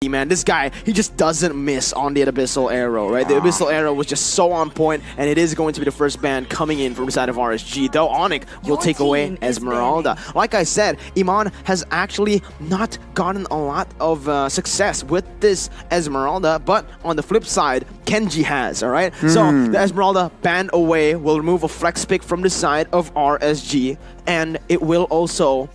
Lucky, man. This guy, he just doesn't miss on the Abyssal Arrow, right? The Abyssal Arrow was just so on point, and it is going to be the first ban coming in from the side of RSG. Though ONIC will take away Esmeralda. Like I said, Iman has actually not gotten a lot of success with this Esmeralda, but on the flip side, Kenji has, all right? So the Esmeralda banned away will remove a flex pick from the side of RSG, and it will also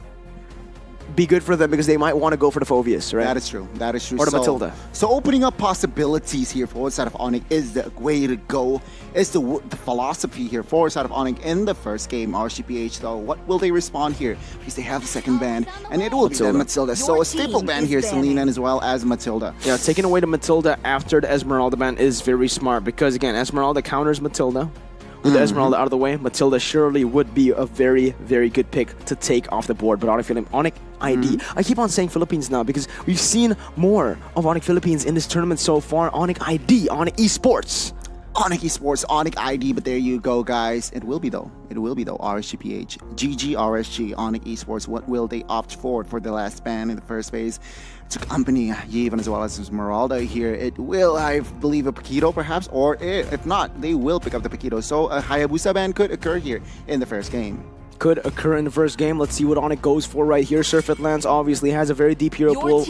be good for them because they might want to go for the Phoveus, right? That is true. That is true. Or the Matilda. So opening up possibilities here for side of ONIC is the way to go. Is the philosophy here for side of ONIC in the first game. RSGPH though, what will they respond here? Because they have the second ban, and it will be the Matilda. So a staple ban here, Selena, as well as Matilda. Yeah, taking away the Matilda after the Esmeralda ban is very smart because again, Esmeralda counters Matilda. With the Esmeralda out of the way, Matilda surely would be a very, very good pick to take off the board. But ONIC ID, I keep on saying Philippines now because we've seen more of ONIC Philippines in this tournament so far. ONIC ID, ONIC Esports. ONIC Esports, ONIC ID, but there you go, guys. It will be though. It will be though. RSGPH, GG RSG, ONIC Esports. What will they opt for the last ban in the first phase? To accompany Yevon as well as Esmeralda here. It will, I believe, a Paquito perhaps, or if not, they will pick up the Paquito. So a Hayabusa ban could occur here in the first game. Could occur in the first game. Let's see what ONIC goes for right here. Surfeit Lands obviously has a very deep hero pool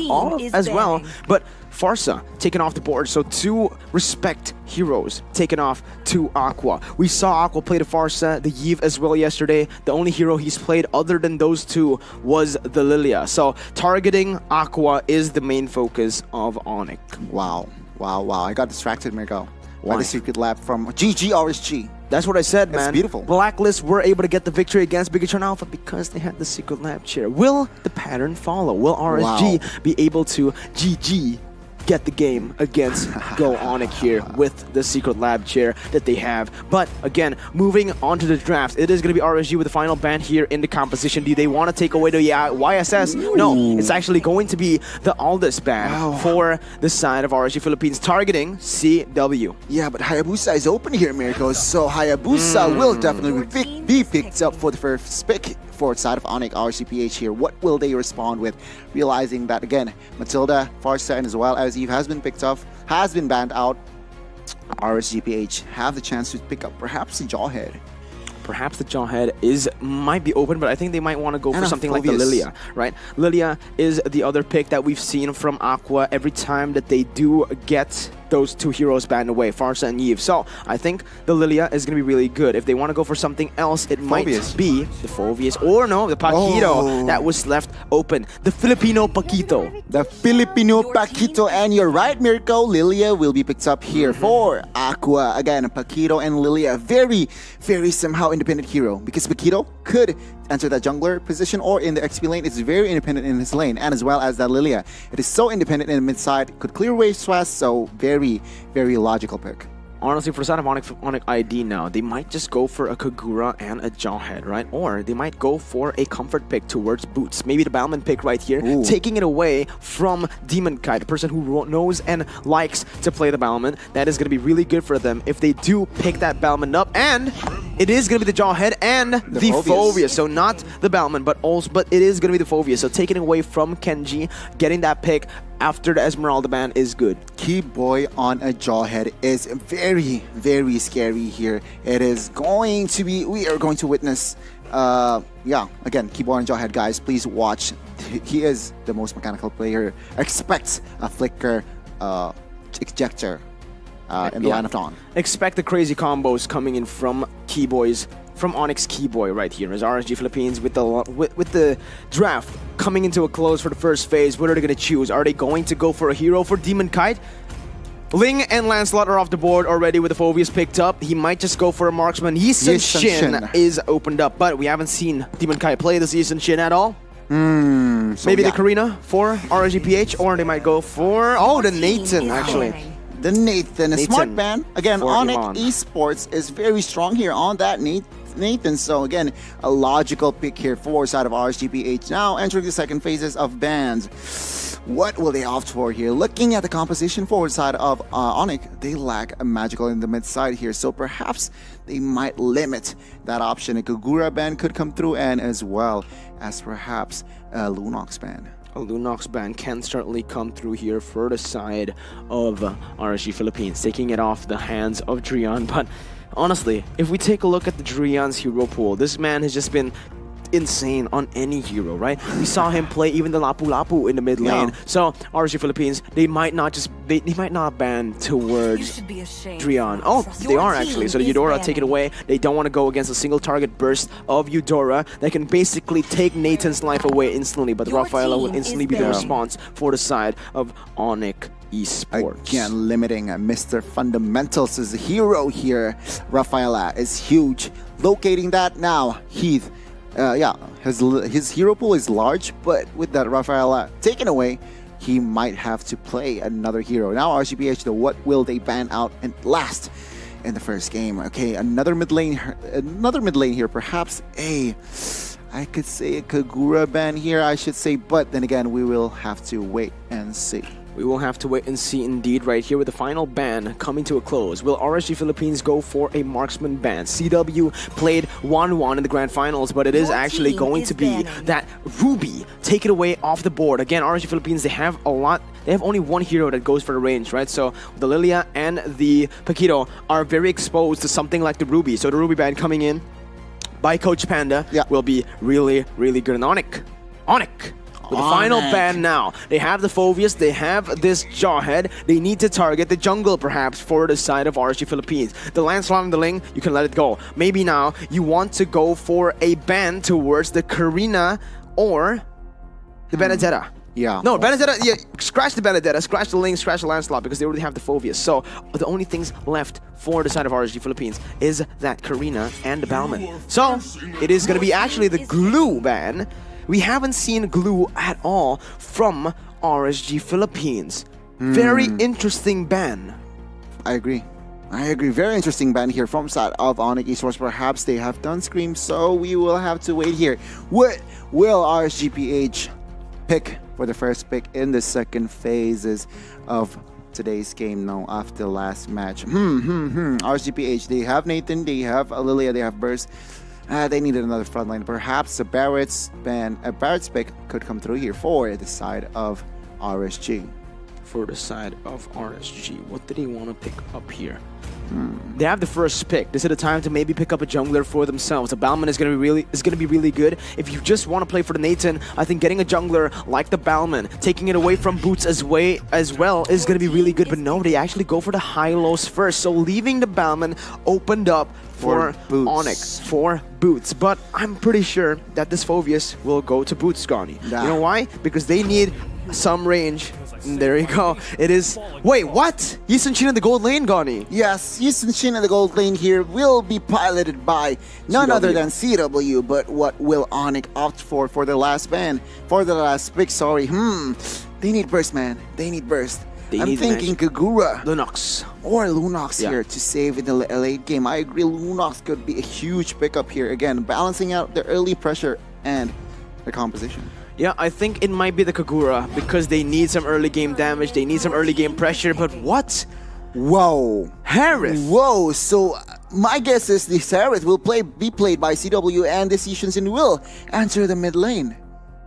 as well, but Farsa taken off the board. So two respect heroes taken off to Aqua. We saw Aqua play the Farsa, the Yve as well yesterday. The only hero he's played other than those two was the Lilia. So targeting Aqua is the main focus of ONIC. Wow. I got distracted, Mirko. By the secret lab from GG RSG. That's what I said, man. That's beautiful. Blacklist were able to get the victory against Bigatron Alpha because they had the secret lab chair. Will the pattern follow? Will RSG be able to GG get the game against Go ONIC here with the secret lab chair that they have? But again, moving on to the draft, it is going to be RSG with the final ban here in the composition. Do they want to take away the YSS? No, it's actually going to be the Aldous ban for the side of RSG Philippines, targeting CW. Yeah, but Hayabusa is open here, Mirko. So Hayabusa will definitely be picked up for the first pick for side of ONIC RSGPH here. What will they respond with? Realizing that again, Matilda, Farsa, and as well as Yve has been picked up, has been banned out. RSGPH have the chance to pick up perhaps the Jawhead. Perhaps the Jawhead might be open, but I think they might want to go for something like the Lilia, right? Lilia is the other pick that we've seen from Aqua every time that they do get those two heroes banned away, Farsa and Yve. So I think the Lilia is going to be really good. If they want to go for something else, it might be the Phoveus, or no, the Paquito that was left open. The Filipino Paquito. The Filipino Paquito, and you're right, Mirko. Lilia will be picked up here for Aqua. Again, Paquito and Lilia, very, very somehow independent hero, because Paquito could enter that jungler position, or in the XP lane, it's very independent in his lane, and as well as that Lilia. It is so independent in the mid side, could clear waves fast, so very, very logical pick. Honestly, for the side of ONIC ID now, they might just go for a Kagura and a Jawhead, right? Or they might go for a comfort pick towards Boots. Maybe the Balman pick right here, taking it away from Demon Kite, a person who knows and likes to play the Balman. That is going to be really good for them if they do pick that Balman up. And it is going to be the Jawhead and the Phoveus. So not the Balman, but it is going to be the Phoveus. So taking it away from Kenji, getting that pick after the Esmeralda ban is good. Keyboy on a Jawhead is very, very scary here. It is going to be, we are going to witness, again, Keyboy on Jawhead, guys, please watch. He is the most mechanical player. Expect a flicker ejector in the line of dawn. Expect the crazy combos coming in from Keyboys, from ONIC's Keyboy right here, as RSG Philippines with the draft coming into a close for the first phase. What are they going to choose? Are they going to go for a hero for Demon Kite? Ling and Lancelot are off the board already with the Phoveus picked up. He might just go for a marksman. Yisun Shin is opened up, but we haven't seen Demon Kite play this Yisun Shin at all. Maybe the Karina for RSGPH, or they might go for the Nathan actually. The Nathan, a smart ban. Again, ONIC Esports is very strong here on that Nathan. So again, a logical pick here for side of RSGPH. Now entering the second phases of bans. What will they opt for here? Looking at the composition forward side of ONIC, they lack a magical in the mid side here. So perhaps they might limit that option. A Kagura ban could come through, and as well as perhaps a Lunox ban. A Lunox ban can certainly come through here for the side of RSG Philippines, taking it off the hands of Drian. But honestly, if we take a look at the Drian's hero pool, this man has just been insane on any hero, right? We saw him play even the Lapu Lapu in the mid lane. So RSG Philippines, they might not ban towards Drian. Oh, they are actually. So the Eudora take it away. They don't want to go against a single target burst of Eudora that can basically take Nathan's life away instantly, but Rafaela will instantly be the response for the side of ONIC ESPORts. Again, limiting Mr. Fundamentals as a hero here. Rafaela is huge. Locating that now, Heath. His hero pool is large, but with that Rafaela taken away, he might have to play another hero. Now RGPH, what will they ban out and last in the first game? Okay, another mid lane here, perhaps I could say a Kagura ban here, I should say, but then again, we will have to wait and see. We will have to wait and see indeed right here with the final ban coming to a close. Will RSG Philippines go for a marksman ban? CW played 1-1 in the grand finals, but it is actually going to be that Ruby take it away off the board. Again, RSG Philippines, they have only one hero that goes for the range, right? So the Lilia and the Paquito are very exposed to something like the Ruby. So the Ruby ban coming in by Coach Panda will be really, really good. And ONIC. With the final ban now. They have the Phoveus, they have this Jawhead. They need to target the jungle perhaps for the side of RSG Philippines. The Lancelot and the Ling, you can let it go. Maybe now you want to go for a ban towards the Karina or the Benedetta. No, Benedetta, scratch the Benedetta, scratch the Ling, scratch the Lancelot because they already have the Phoveus. So the only things left for the side of RSG Philippines is that Karina and the Balman. So it is going to be actually the Glue ban. We haven't seen Glue at all from RSG Philippines. Very interesting ban. I agree. Very interesting ban here from side of ONIC Esports. Perhaps they have done Scream, so we will have to wait here. What will RSGPH pick for the first pick in the second phases of today's game now after the last match? RSGPH, they have Nathan, they have Lilia, they have Burst. They needed another frontline. Perhaps a Barrett's pick could come through here for the side of RSG. For the side of RSG, what did he want to pick up here? They have the first pick. This is the time to maybe pick up a jungler for themselves. The Balman is going to be really good. If you just want to play for the Nathan, I think getting a jungler like the Balman, taking it away from Boots as well is going to be really good. But no, they actually go for the high-lows first. So leaving the Balman opened up for ONIC, for Boots. But I'm pretty sure that this Phoveus will go to Boots, Gani. You know why? Because they need some range. And there you go. It is... Wait, what? Yisun Shin in the gold lane, Gani? Yes, Yisun Shin in the gold lane here will be piloted by none other than CW. But what will ONIC opt for the last ban? For the last pick, sorry. They need burst, man. They need burst. I'm thinking Kagura. Lunox. Or Lunox here to save in the late game. I agree, Lunox could be a huge pickup here. Again, balancing out the early pressure and the composition. Yeah, I think it might be the Kagura because they need some early game damage, they need some early game pressure, but what? Whoa. Harith. Whoa, so my guess is this Harith will be played by CW and Decisions and will enter the mid lane.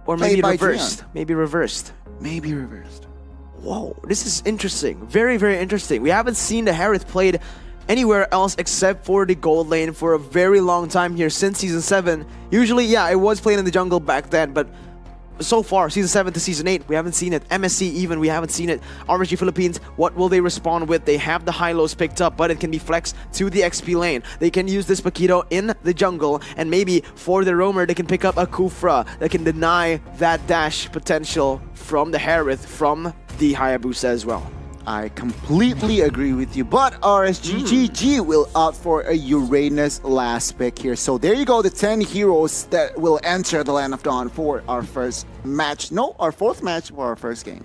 Or maybe reversed. Maybe reversed. Maybe reversed. Whoa, this is interesting. Very, very interesting. We haven't seen the Harith played anywhere else except for the gold lane for a very long time here since Season 7. Usually, yeah, it was playing in the jungle back then, but so far, Season 7 to Season 8, we haven't seen it. MSC even, we haven't seen it. RSG Philippines, what will they respond with? They have the high-lows picked up, but it can be flexed to the XP lane. They can use this Paquito in the jungle, and maybe for the roamer, they can pick up a Kufra that can deny that dash potential from the Harith, from the Hayabusa as well. I completely agree with you, but RSGGG will opt for a Uranus last pick here. So there you go, the 10 heroes that will enter the Land of Dawn for our first match. No, our fourth match for our first game.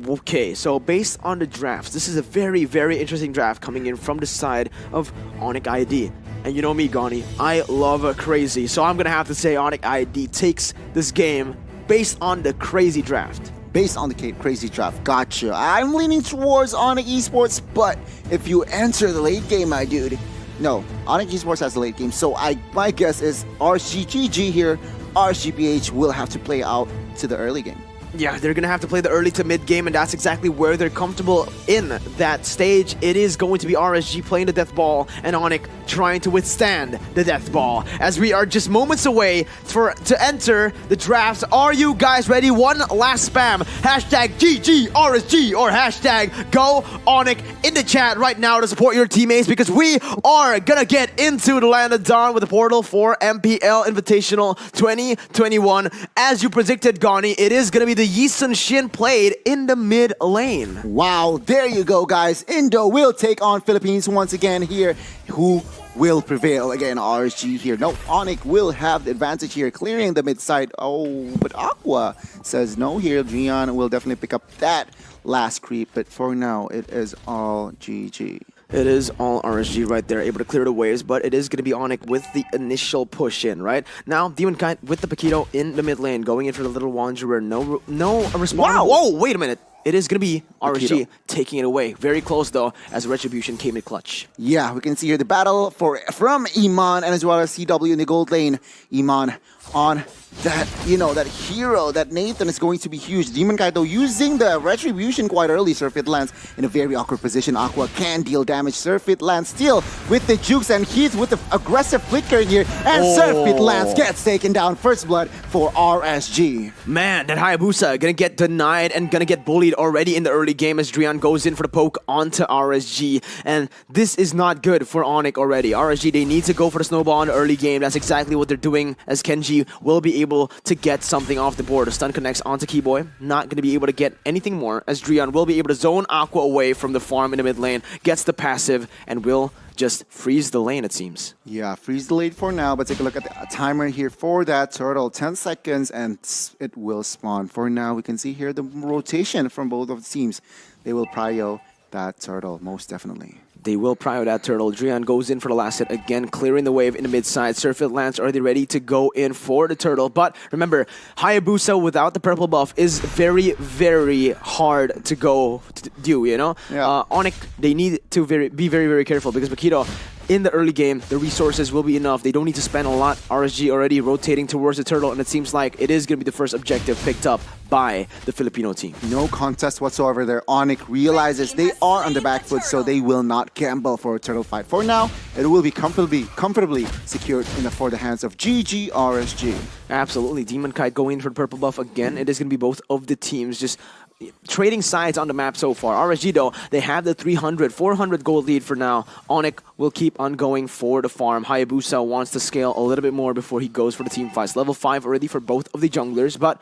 Okay, so based on the drafts, this is a very, very interesting draft coming in from the side of ONIC ID. And you know me, Gani, I love a crazy, so I'm gonna have to say ONIC ID takes this game based on the crazy draft. Based on the crazy draft, gotcha. I'm leaning towards ONIC Esports, but if you enter the late game, my dude, no, ONIC Esports has the late game. So my guess is RSGGG here, RSGPH will have to play out to the early game. Yeah, they're going to have to play the early to mid game, and that's exactly where they're comfortable in that stage. It is going to be RSG playing the death ball and ONIC trying to withstand the death ball. As we are just moments away to enter the drafts. Are you guys ready? One last spam. Hashtag GGRSG or hashtag GoONIC in the chat right now to support your teammates, because we are going to get into the Land of Dawn with the portal for MPL Invitational 2021. As you predicted, Gani, it is going to be the Yisun Shin played in the mid lane. Wow, there you go, guys. Indo will take on Philippines once again here. Who will prevail? Again, RSG here. No, ONIC will have the advantage here, clearing the mid side. Oh, but Aqua says no here. Gian will definitely pick up that last creep, but for now, it is all GG. It is all RSG right there, able to clear the waves, but it is going to be ONIC with the initial push in, right? Now, Demon Kite with the Paquito in the mid lane, going in for the Little Wanderer. No response. Wow. Whoa, wait a minute. It is going to be RSG Paquito taking it away. Very close, though, as Retribution came in clutch. Yeah, we can see here the battle from Iman and as well as CW in the gold lane. Iman on that, that hero, that Nathan is going to be huge. Demon Kite, though, using the Retribution quite early. Surfeit lands in a very awkward position. Aqua can deal damage. Surfeit lands still with the jukes, and Heath with the aggressive flicker here. And Surfeit lands gets taken down. First blood for RSG. Man, that Hayabusa gonna get denied and gonna get bullied already in the early game as Drian goes in for the poke onto RSG. And this is not good for ONIC already. RSG, they need to go for the snowball in the early game. That's exactly what they're doing, as Kenji will be able to get something off the board. A stun connects onto Keyboy. Not going to be able to get anything more, as Drian will be able to zone Aqua away from the farm in the mid lane, gets the passive, and will just freeze the lane, it seems. Yeah, freeze the lane for now, but take a look at the timer here for that turtle. 10 seconds, and it will spawn. For now, we can see here the rotation from both of the teams. They will prio that turtle, most definitely. They will prio that turtle. Drian goes in for the last hit again, clearing the wave in the mid side. Surfeit lands already ready to go in for the turtle. But remember, Hayabusa without the purple buff is very, very hard to go to do, Yeah. ONIC, they need to be very, very careful, because Paquito, in the early game, the resources will be enough. They don't need to spend a lot. RSG already rotating towards the turtle, and it seems like it is going to be the first objective picked up by the Filipino team. No contest whatsoever there. ONIC realizes they are on the back foot, so they will not gamble for a turtle fight. For now, it will be comfortably secured for the hands of GGRSG. Absolutely. Demon Kite going for the purple buff again. It is going to be both of the teams just trading sides on the map so far. RSG, though, they have the 300, 400 gold lead for now. ONIC will keep on going for the farm. Hayabusa wants to scale a little bit more before he goes for the team fights. Level 5 already for both of the junglers, but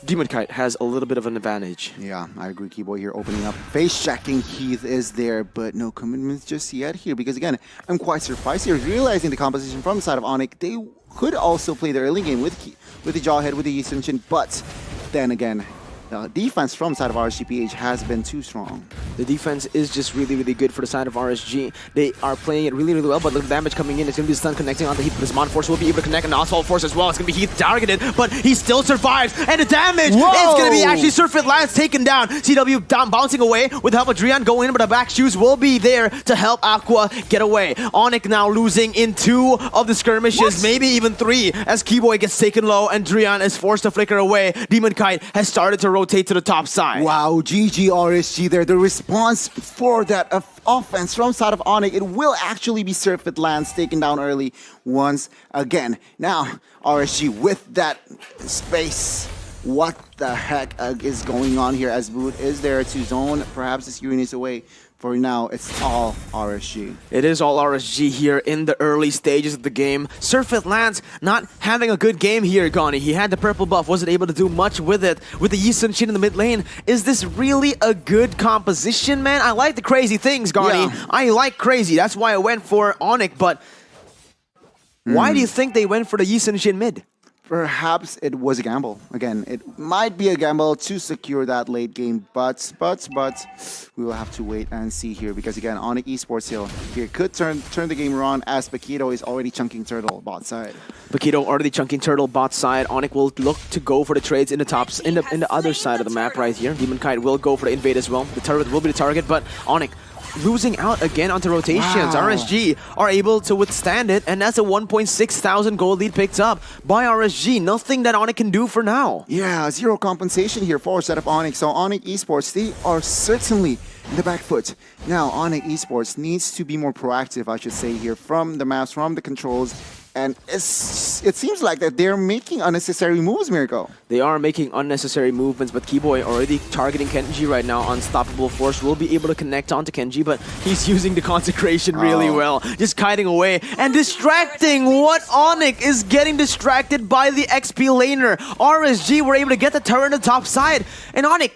Demon Kite has a little bit of an advantage. Yeah, I agree. Keyboy here opening up. Face checking Heath is there, but no commitments just yet here, because again, I'm quite surprised here, realizing the composition from the side of ONIC. They could also play the early game with the Jawhead, with the Yisun Shin, but then again, the defense from the side of RSGPH has been too strong. The defense is just really, really good for the side of RSG. They are playing it really, really well, but the damage coming in is going to be stun connecting onto Heath. This Mon Force will be able to connect, and Assault Force as well. It's going to be Heath targeted, but he still survives, and the damage is going to be actually Surfeit lands taken down. CW down, bouncing away with the help of Drian going in, but the back shoes will be there to help Aqua get away. ONIC now losing in 2 of the skirmishes, maybe even 3, as Keyboy gets taken low and Drian is forced to flicker away. Demon Kite has started to rotate to the top side. Wow, GGRSG there. The response for that offense from side of ONIC, it will actually be Surfeit lands taken down early once again. Now, RSG with that space. What the heck is going on here, as Boot is there to zone perhaps this Uranus away. For now, it's all RSG. It is all RSG here in the early stages of the game. Surfeit lands not having a good game here, Gani. He had the purple buff, wasn't able to do much with it. With the Yisun Shin in the mid lane, is this really a good composition, man? I like the crazy things, Gani. Yeah. I like crazy. That's why I went for ONIC, but why do you think they went for the Yisun Shin mid? Perhaps it was a gamble. Again, it might be a gamble to secure that late game, but we will have to wait and see here, because again, ONIC Esports here could turn the game around, as Paquito is already chunking turtle bot side. Paquito already chunking turtle bot side. ONIC will look to go for the trades in the tops, in the other side of the map right here. Demon Kite will go for the invade as well. The turret will be the target, but ONIC losing out again onto rotations. Wow. RSG are able to withstand it, and that's a 1.6 thousand gold lead picked up by RSG. Nothing that ONIC can do for now. Yeah, zero compensation here for set of ONIC. So ONIC Esports, they are certainly in the back foot. Now, ONIC Esports needs to be more proactive, I should say, here from the maps, from the controls. And it seems like that they're making unnecessary moves, Mirko. They are making unnecessary movements, but Keyboy already targeting Kenji right now. Unstoppable Force will be able to connect onto Kenji, but he's using the consecration really well. Just kiting away and distracting what ONIC is getting distracted by the XP laner. RSG were able to get the turret on the top side, and ONIC,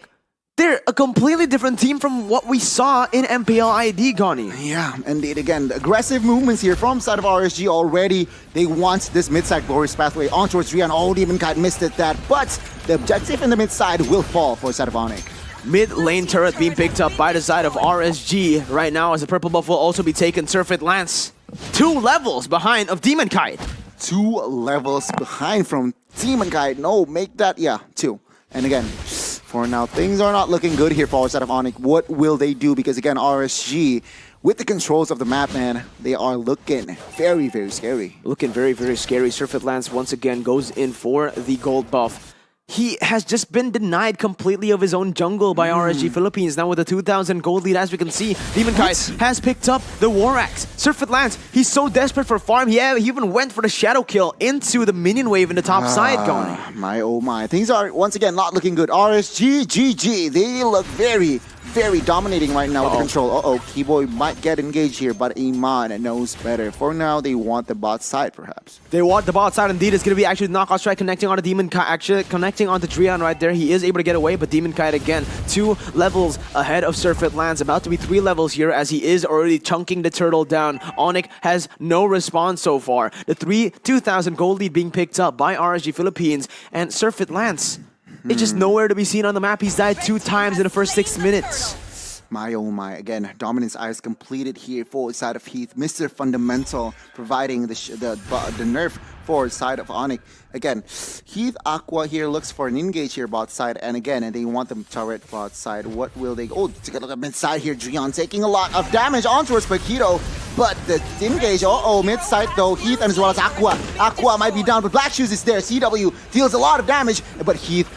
they're a completely different team from what we saw in MPL ID, Gani. Yeah, indeed. Again, the aggressive movements here from side of RSG already. They want this mid-side glorious pathway on towards Rian. Oh, Demon Kite missed it that, but the objective in the mid-side will fall for side of ONIC. Mid lane turret being picked up by the side of RSG right now, as the purple buff will also be taken. Surfeit Lance 2 levels behind of Demon Kite. 2 levels behind from Demon Kite. No, make that, yeah, 2. And again, for now, things are not looking good here for our side of ONIC. What will they do? Because again, RSG, with the controls of the map, man, they are looking very, very scary. Looking very, very scary. Surfeit Lance once again goes in for the gold buff. He has just been denied completely of his own jungle by RSG Philippines. Now with the 2,000 gold lead, as we can see, Demon Kite has picked up the War Axe. Surfeit Lance, he's so desperate for farm, he even went for the shadow kill into the minion wave in the top side, Gone. My oh my. Things are, once again, not looking good. RSG, GG, they look very, very dominating right now with the control. Uh-oh, Keyboy might get engaged here, but Iman knows better. For now, they want the bot side, perhaps. They want the bot side, indeed. It's going to be actually knockout strike connecting on the Demon Kite, actually connecting onto Drian right there. He is able to get away, but Demon Kite again, 2 levels ahead of Surfeit Lance, about to be 3 levels here as he is already chunking the turtle down. ONIC has no response so far. The 2,000 gold lead being picked up by RSG Philippines, and Surfeit Lance, it's just nowhere to be seen on the map. He's died 2 times in the first 6 minutes. My oh my. Again, Dominance Eyes completed here for side of Heath. Mr. Fundamental providing the nerf for side of ONIC. Again, Heath Aqua here looks for an engage here bot side, and again, and they want them turret bot side. What will they? Oh, take a look at mid side here. Drian taking a lot of damage on towards Paquito, but the engage. Mid side though. Heath and as well as Aqua. Aqua might be down, but Black Shoes is there. CW deals a lot of damage, but Heath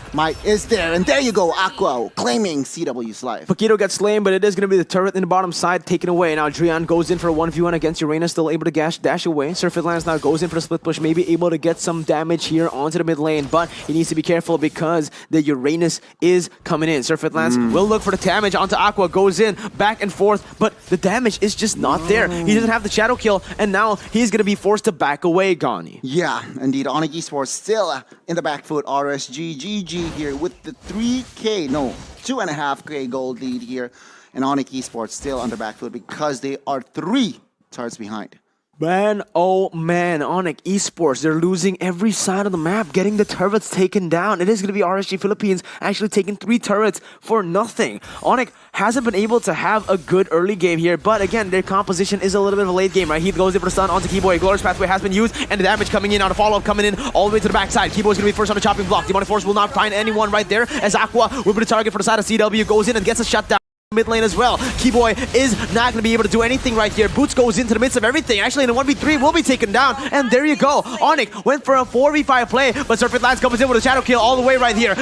is there, and there you go. Aqua claiming CW's life. Paquito gets slain, but it is going to be the turret in the bottom side taken away. Now Drian goes in for a 1v1 against Uranus, still able to dash away. Surfeit Lance now goes in for a split push, maybe able to get some damage here onto the mid lane, but he needs to be careful because the Uranus is coming in. Surfeit Lance will look for the damage onto Aqua, goes in, back and forth, but the damage is just not there. He doesn't have the shadow kill, and now he's going to be forced to back away, Gani. Yeah, indeed. ONIC Esports still in the back foot. RSG, GG here with the 2.5k gold lead here, and ONIC Esports still on the back foot because they are 3 turrets behind. Man, oh man, ONIC Esports, they're losing every side of the map, getting the turrets taken down. It is going to be RSG Philippines actually taking 3 turrets for nothing. ONIC hasn't been able to have a good early game here, but again, their composition is a little bit of a late game, right? Heath goes in for the stun onto Keyboy. Glorious Pathway has been used, and the damage coming in on a follow-up coming in all the way to the backside. Keyboy's going to be first on the chopping block. Demonic Force will not find anyone right there, as Aqua will be the target for the side of CW, goes in and gets a shutdown. Mid lane as well. Keyboy is not going to be able to do anything right here. Boots goes into the midst of everything. Actually, in a 1v3 will be taken down. And there you go. ONIC went for a 4v5 play, but Surfeit Lance comes in with a shadow kill all the way right here.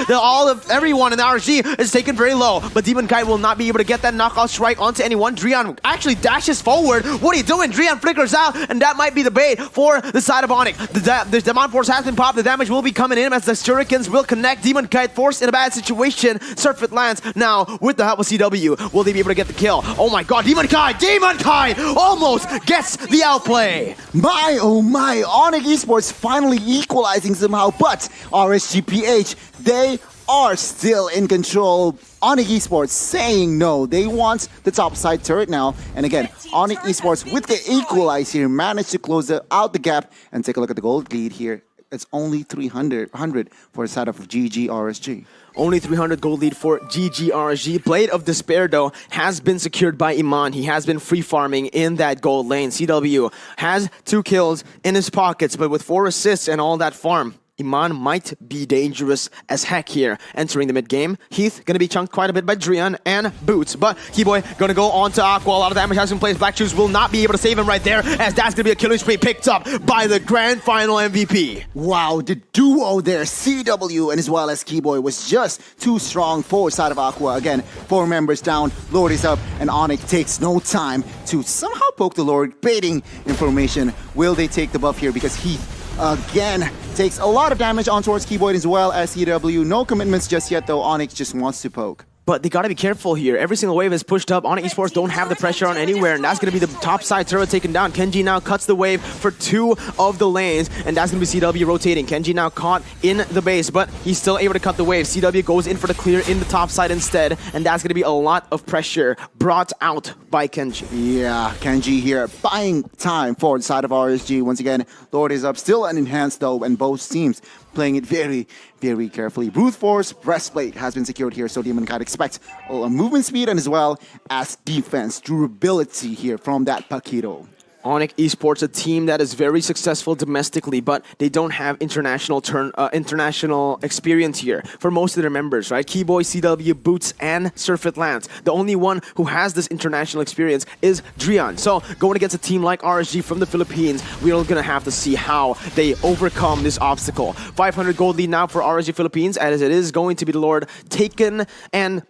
Everyone in the RSG is taken very low, but Demon Kite will not be able to get that knockout strike onto anyone. Drian actually dashes forward. What are you doing? Drian flickers out, and that might be the bait for the side of ONIC. The Demon Force has been popped. The damage will be coming in as the Shurikens will connect. Demon Kite forced in a bad situation. Surfeit Lance now with the help of CW. Will they be able to get the kill? Oh my god, Demon Kite almost gets the outplay. My oh my, ONIC Esports finally equalizing somehow, but RSGPH, they are still in control. ONIC Esports saying no. They want the top side turret now. And again, ONIC Esports with the equalize here managed to close out the gap. And take a look at the gold lead here. It's only 300 for the side of GG RSG. Only 300 gold lead for GG RSG. Blade of Despair, though, has been secured by Iman. He has been free farming in that gold lane. CW has 2 kills in his pockets, but with 4 assists and all that farm, Iman might be dangerous as heck here entering the mid-game. Heath going to be chunked quite a bit by Drian and Boots, but Keyboy going to go on to Aqua. A lot of damage has been placed. Black Shoes will not be able to save him right there, as that's going to be a killing spree picked up by the grand final MVP. Wow, the duo there, CW and as well as Keyboy, was just too strong for side of Aqua. Again, 4 members down, Lord is up, and ONIC takes no time to somehow poke the Lord, baiting information. Will they take the buff here? Because Heath again takes a lot of damage on towards Keyboy as well as CW. No commitments just yet though. ONIC just wants to poke. But they gotta be careful here. Every single wave is pushed up. ONIC Esports don't have the pressure on anywhere, and that's gonna be the top side turret taken down. Kenji now cuts the wave for 2 of the lanes, and that's gonna be CW rotating. Kenji now caught in the base, but he's still able to cut the wave. CW goes in for the clear in the top side instead, and that's gonna be a lot of pressure brought out by Kenji. Yeah, Kenji here buying time for the side of RSG. Once again, Lord is up, still unenhanced though, and both teams playing it very, very carefully. Brute Force breastplate has been secured here, so Demon Knight expects a movement speed and as well as defense durability here from that Paquito. ONIC Esports, a team that is very successful domestically, but they don't have international experience here for most of their members, right? Keyboy, CW, Boots, and Surfeit Lance. The only one who has this international experience is Drian. So going against a team like RSG from the Philippines, we're gonna have to see how they overcome this obstacle. 500 gold lead now for RSG Philippines, as it is going to be the Lord taken and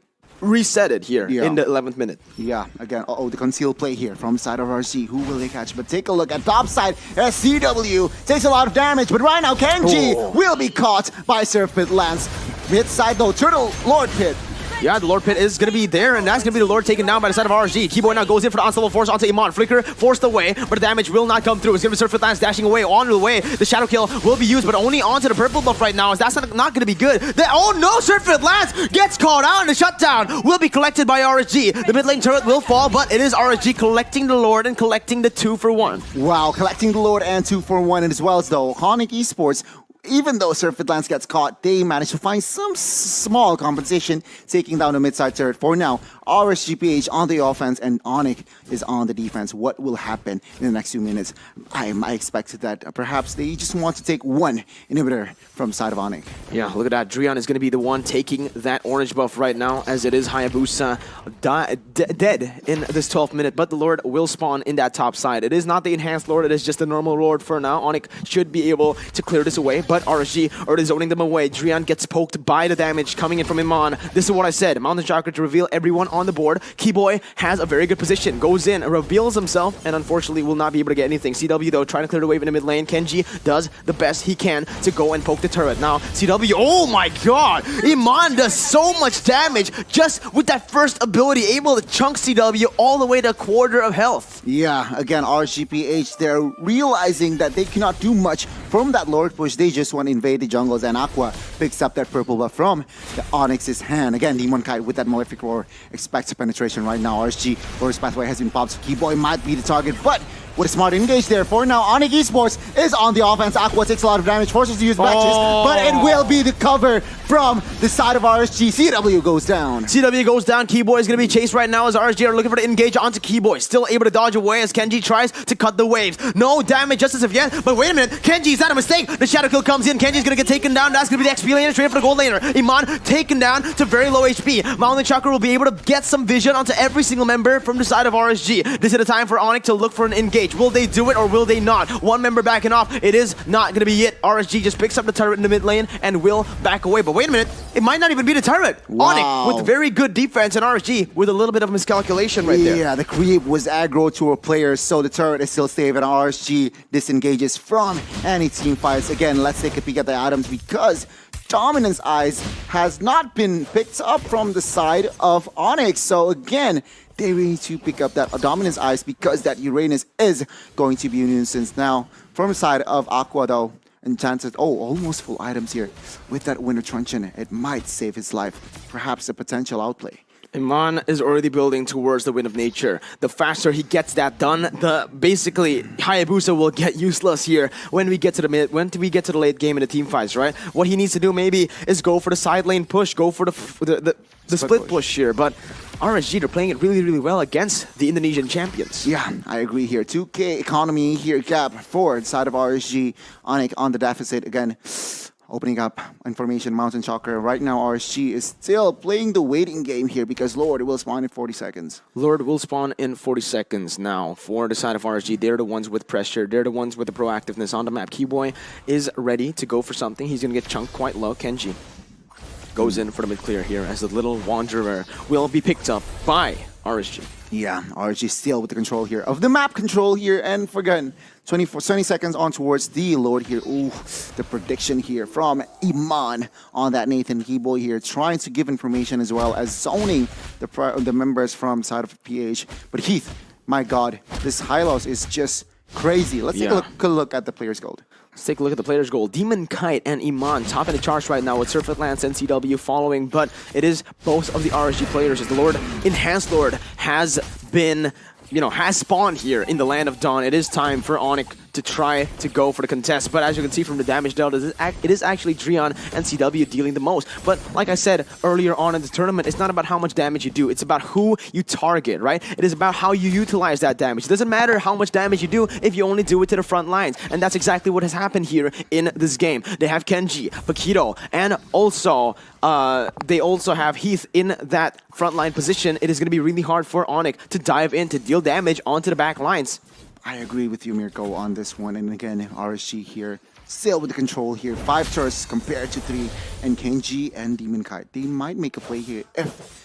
reset it here in the 11th minute. Yeah, again, the concealed play here from side of RC. Who will they catch? But take a look at top side. SCW takes a lot of damage, but right now Kenji will be caught by Surfeit Lance. Mid side though, Turtle Lord Pit. Yeah, the Lord Pit is going to be there, and that's going to be the Lord taken down by the side of RSG. Keyboy now goes in for the unstable force onto Iman. Flicker forced away, but the damage will not come through. It's going to be Surfeit Lance dashing away. On the way, the Shadow Kill will be used, but only onto the purple buff right now, as that's not going to be good. Oh no, Surfeit Lance gets caught out, and the shutdown will be collected by RSG. The mid lane turret will fall, but it is RSG collecting the Lord and collecting the 2-for-1. Wow, collecting the Lord and 2-for-1, and as well as though ONIC Esports, even though Surfeit Lance gets caught, they manage to find some small compensation, taking down the mid-side turret. For now, RSGPH on the offense and ONIC is on the defense. What will happen in the next 2 minutes? I expected that perhaps they just want to take one inhibitor from side of ONIC. Yeah, look at that. Drian is going to be the one taking that orange buff right now, as it is Hayabusa dead in this 12th minute, but the Lord will spawn in that top side. It is not the enhanced Lord, it is just the normal Lord for now. ONIC should be able to clear this away, but RSG already zoning them away. Drian gets poked by the damage coming in from Iman. This is what I said. Mountain Chakra to reveal everyone on the board. Keyboy has a very good position. Goes in, reveals himself, and unfortunately will not be able to get anything. CW though, trying to clear the wave in the mid lane. Kenji does the best he can to go and poke the turret. Now, CW, oh my god! Iman does so much damage just with that first ability, able to chunk CW all the way to a quarter of health. Yeah, again, RGPH, they're realizing that they cannot do much from that Lord push. They just want to invade the jungles, and Aqua picks up that purple buff from the Onyx's hand. Again, Demon Kite with that Malefic Roar expects penetration right now. RSG, Lord's Pathway has been popped, so Keyboy might be the target, but with a smart engage there. For now, ONIC Esports is on the offense. Aqua takes a lot of damage, forces to use matches, but it will be the cover from the side of RSG. CW goes down. CW goes down. Keyboy is going to be chased right now as RSG are looking for the engage onto Keyboy. Still able to dodge away as Kenji tries to cut the waves. No damage just as of yet, but wait a minute. Kenji, is that a mistake? The Shadow Kill comes in. Kenji's going to get taken down. That's going to be the XP laner straight for the gold laner. Iman taken down to very low HP. Mountain Chakra will be able to get some vision onto every single member from the side of RSG. This is the time for ONIC to look for an engage. Will they do it or will they not? One member backing off. It is not going to be it. RSG just picks up the turret in the mid lane and will back away. But wait a minute. It might not even be the turret. Wow. ONIC with very good defense and RSG with a little bit of miscalculation right there. Yeah, the creep was aggro to a player, so the turret is still safe and RSG disengages from any team fights. Again, let's take a peek at the items because Dominance Eyes has not been picked up from the side of ONIC. So again, they really need to pick up that Dominance Eyes because that Uranus is going to be a nuisance. Now, from the side of Aqua though, Enchanted, almost full items here. With that Winter Truncheon, it might save his life. Perhaps a potential outplay. Iman is already building towards the Wind of Nature. The faster he gets that done, the basically Hayabusa will get useless here when we get to the late game in the team fights, right? What he needs to do maybe is go for the side lane push, go for the split push here, but RSG, they're playing it really, really well against the Indonesian champions. Yeah, I agree here. 2K economy here, gap for side of RSG. ONIC on the deficit again. Opening up information, Mountain Shocker. Right now, RSG is still playing the waiting game here because Lord will spawn in 40 seconds. Lord will spawn in 40 seconds now for the side of RSG. They're the ones with pressure. They're the ones with the proactiveness on the map. Keyboy is ready to go for something. He's going to get chunked quite low. Kenji goes in for the mid clear here as the little Wanderer will be picked up by RSG. Yeah, RSG still with the control here of the map control here, and forgotten 20 seconds on towards the Lord here. Ooh, the prediction here from Iman on that Nathan Keyboy here, trying to give information as well as zoning the members from side of PH. But Heath, my God, this Hylos is just crazy. Let's take a look at the player's gold. Let's take a look at the player's goal. Demon Kite and Iman top in the charge right now with Surfeit Lance and CW following, but it is both of the RSG players as the Lord, Enhanced Lord, has been, has spawned here in the Land of Dawn. It is time for ONIC to try to go for the contest, but as you can see from the damage delta, it is actually Drian and CW dealing the most. But like I said earlier on in the tournament, it's not about how much damage you do, it's about who you target, right? It is about how you utilize that damage. It doesn't matter how much damage you do if you only do it to the front lines, and that's exactly what has happened here in this game. They have Kenji, Paquito, and also they also have Heath in that frontline position. It is going to be really hard for ONIC to dive in to deal damage onto the back lines. I agree with you, Mirko, on this one. And again, RSG here, still with the control here. 5 turrets compared to 3. And Kenji and Demon Kite, they might make a play here if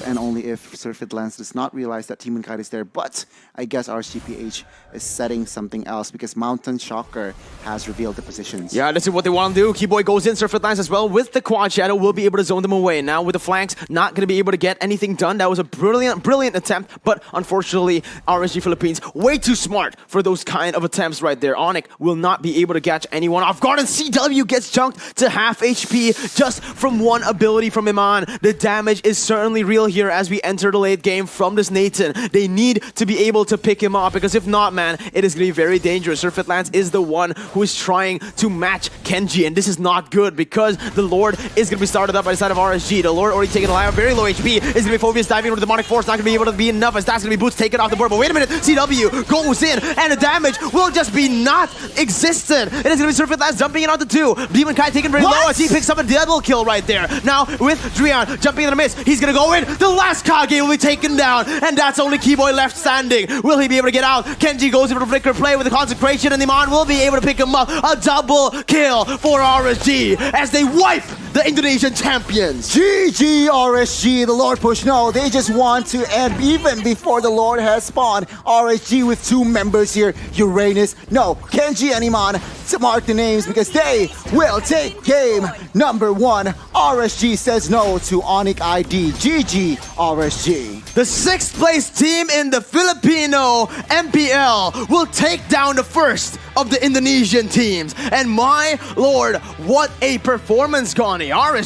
and only if Surfeit Lance does not realize that Demon Kite is there. But I guess RSGPH is setting something else because Mountain Shocker has revealed the positions. Yeah, this is what they want to do. Keyboy goes in, Surfeit Lance as well with the Quad Shadow. Will be able to zone them away. Now with the flanks, not going to be able to get anything done. That was a brilliant attempt, but unfortunately, RSG Philippines way too smart for those kind of attempts right there. ONIC will not be able to catch anyone off guard, and CW gets chunked to half HP just from one ability from Iman. The damage is certainly real here as we enter the late game from this Nathan. They need to be able to pick him up because if not, man, it is going to be very dangerous. Surfeit Lance is the one who is trying to match Kenji, and this is not good because the Lord is going to be started up by the side of RSG. The Lord already taken a life, very low HP, is going to be Phobius diving into the Demonic Force, not going to be able to be enough as that's going to be Boots taken off the board. But wait a minute, CW goes in and the damage will just be not existent. It is going to be Surfeit Lance jumping in onto 2. Demon Kai taken very low as he picks up a double kill right there. Now with Drian jumping in the miss, he's going to go in. The last Kage will be taken down, and that's only Keyboy left standing. Will he be able to get out? Kenji goes in for the flicker play with the consecration, and Iman will be able to pick him up. A double kill for RSG as they wipe the Indonesian champions. GG RSG, the Lord push. No, they just want to end even before the Lord has spawned. RSG with 2 members here. Uranus, no, Kenji and Iman to mark the names because they will take game number 1. RSG says no to ONIC ID. GG RSG. The 6th place team in the Filipino MPL will take down the first of the Indonesian teams. And my lord, what a performance, Connie. RSG